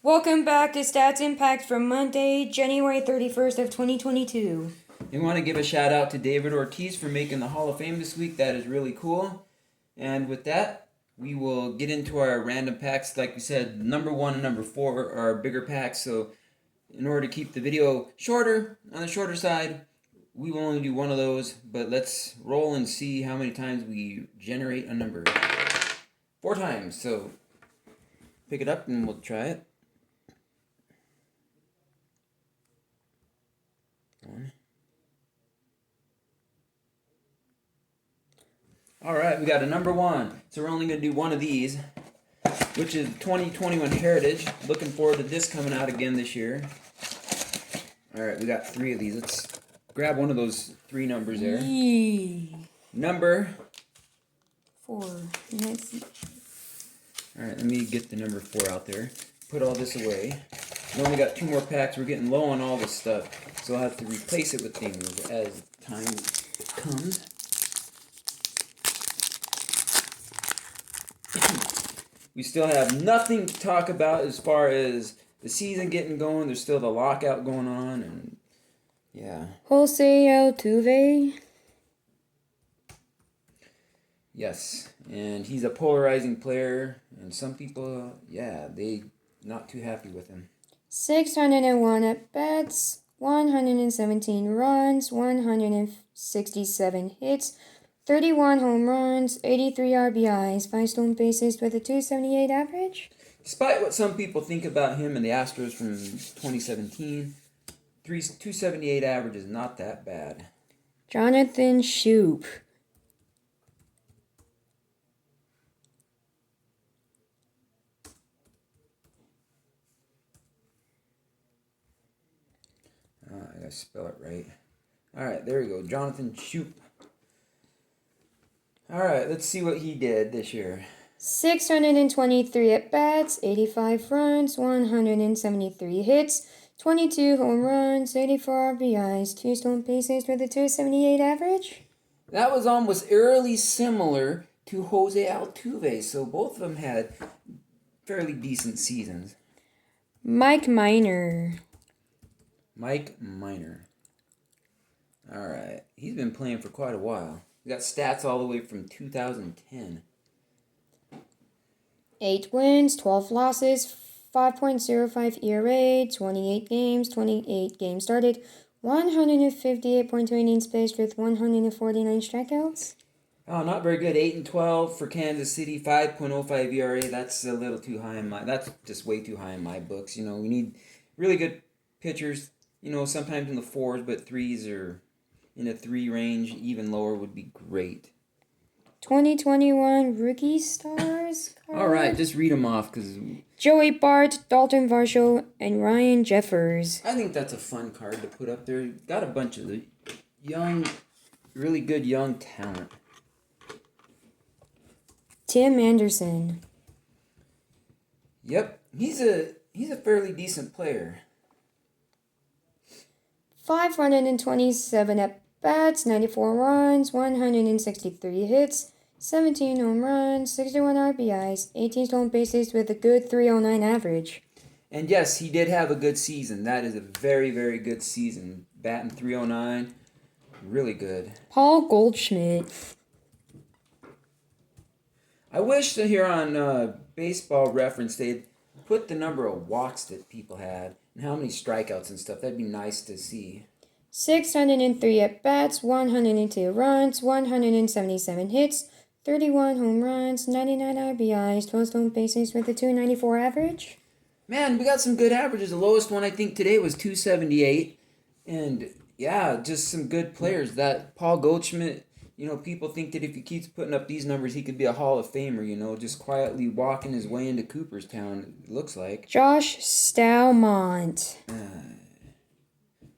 Welcome back to Stats Impact from Monday, January 31st of 2022. We want to give a shout out to David Ortiz for making the Hall of Fame this week. That is really cool. And with that, we will get into our random packs. Like we said, number 1 and number 4 are bigger packs. So in order to keep the video shorter, on the shorter side, we will only do one of those. But let's roll and see how many times we generate a number. 4 times. So pick it up and we'll try it. 1. Alright, we got a number 1. So we're only going to do one of these, which is 2021 Heritage. Looking forward to this coming out again this year. Alright, we got 3 of these. Let's grab one of those 3 numbers there. Number 4. Alright, let me get the number 4 out there. Put all this away. We only got 2 more packs. We're getting low on all this stuff. So I'll have to replace it with things as time comes. We still have nothing to talk about as far as the season getting going. There's still the lockout going on, and yeah. Jose Altuve. Yes, and he's a polarizing player, and some people, yeah, they not too happy with him. 601 at bats, 117 runs, 167 hits, 31 home runs, 83 RBIs, 5 stolen bases with a 278 average. Despite what some people think about him and the Astros from 2017, 278 average is not that bad. Jonathan Schoop. I gotta spell it right. Alright, there we go. Jonathan Schoop. Alright, let's see what he did this year. 623 at bats, 85 runs, 173 hits, 22 home runs, 84 RBIs, 2 stolen bases with a 278 average. That was almost eerily similar to Jose Altuve, so both of them had fairly decent seasons. Mike Minor. Alright, he's been playing for quite a while. We got stats all the way from 2010. 8 wins, 12 losses, 5.05 ERA, 28 games started, 158.2 innings pitched with 149 strikeouts. Oh, not very good. 8-12 for Kansas City, 5.05 ERA. That's a little too high in my. That's just way too high in my books. You know, we need really good pitchers. You know, sometimes in the 4s, but 3s are in a 3 range. Even lower would be great. 2021 Rookie Stars card. All right, just read them off because Joey Bart, Dalton Varsho, and Ryan Jeffers. I think that's a fun card to put up there. Got a bunch of the young, really good young talent. Tim Anderson. Yep, he's a fairly decent player. 527 at bats, 94 runs, 163 hits, 17 home runs, 61 RBIs, 18 stolen bases with a good 309 average. And yes, he did have a good season. That is a very, very good season. Batting 309, really good. Paul Goldschmidt. I wish that here on Baseball Reference they'd put the number of walks that people had and how many strikeouts and stuff. That'd be nice to see. 603 at bats, 102 runs, 177 hits, 31 home runs, 99 RBIs, 12 stolen bases with a 294 average. Man, we got some good averages. The lowest one I think today was 278. And yeah, just some good players. That Paul Goldschmidt, you know, people think that if he keeps putting up these numbers, he could be a Hall of Famer, you know, just quietly walking his way into Cooperstown, it looks like. Josh Stalmont.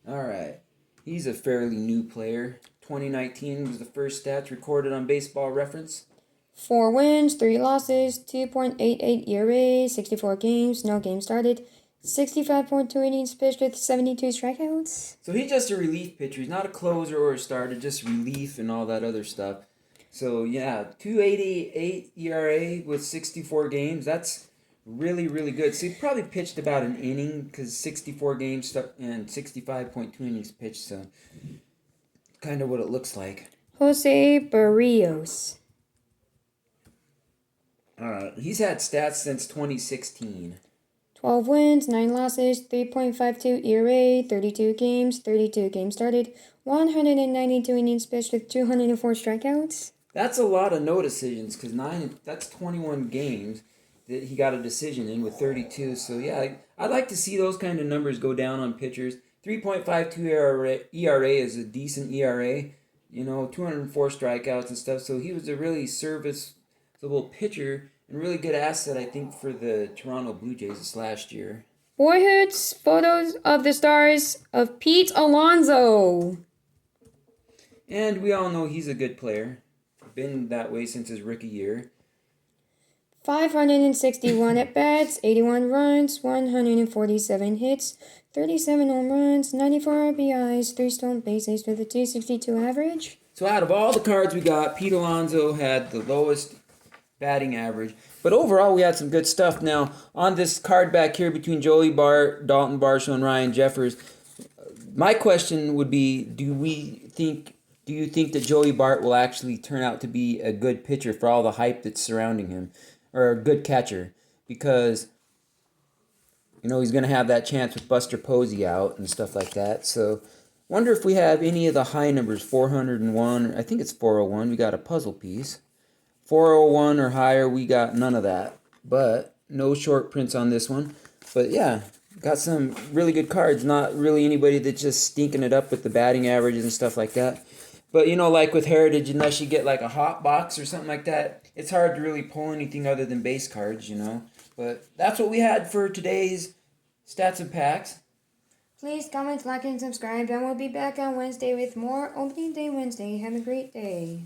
All right. He's a fairly new player. 2019 was the first stats recorded on Baseball Reference. 4 wins, 3 losses, 2.88 ERA, 64 games, no games started, 65.2 innings pitched with 72 strikeouts. So he's just a relief pitcher. He's not a closer or a starter, just relief and all that other stuff. So, yeah, 2.88 ERA with 64 games. That's Really, really good. So he probably pitched about an inning because 64 games and 65.2 innings pitched. So kind of what it looks like. Jose Barrios. He's had stats since 2016. 12 wins, 9 losses, 3.52 ERA, 32 games started, 192 innings pitched with 204 strikeouts. That's a lot of no decisions because that's 21 games that he got a decision in with 32. So yeah, I'd like to see those kind of numbers go down on pitchers. 3.52 ERA is a decent ERA. 204 strikeouts and stuff. So he was a really serviceable pitcher and really good asset, I think, for the Toronto Blue Jays this last year. Boyhood's photos of the stars of Pete Alonso. And we all know he's a good player. Been that way since his rookie year. 561 at-bats, 81 runs, 147 hits, 37 home runs, 94 RBIs, 3 stolen bases with a 262 average. So out of all the cards we got, Pete Alonso had the lowest batting average. But overall, we had some good stuff. Now, on this card back here between Joey Bart, Dalton Varsho, and Ryan Jeffers, my question would be, do you think that Joey Bart will actually turn out to be a good pitcher for all the hype that's surrounding him? Or a good catcher? Because, he's going to have that chance with Buster Posey out and stuff like that. So, wonder if we have any of the high numbers, 401, I think it's 401. We got a puzzle piece. 401 or higher, we got none of that. But no short prints on this one. But yeah, got some really good cards. Not really anybody that's just stinking it up with the batting averages and stuff like that. But, like with Heritage, unless you get like a hot box or something like that, it's hard to really pull anything other than base cards, But that's what we had for today's Stats and Packs. Please comment, like, and subscribe, and we'll be back on Wednesday with more Opening Day Wednesday. Have a great day.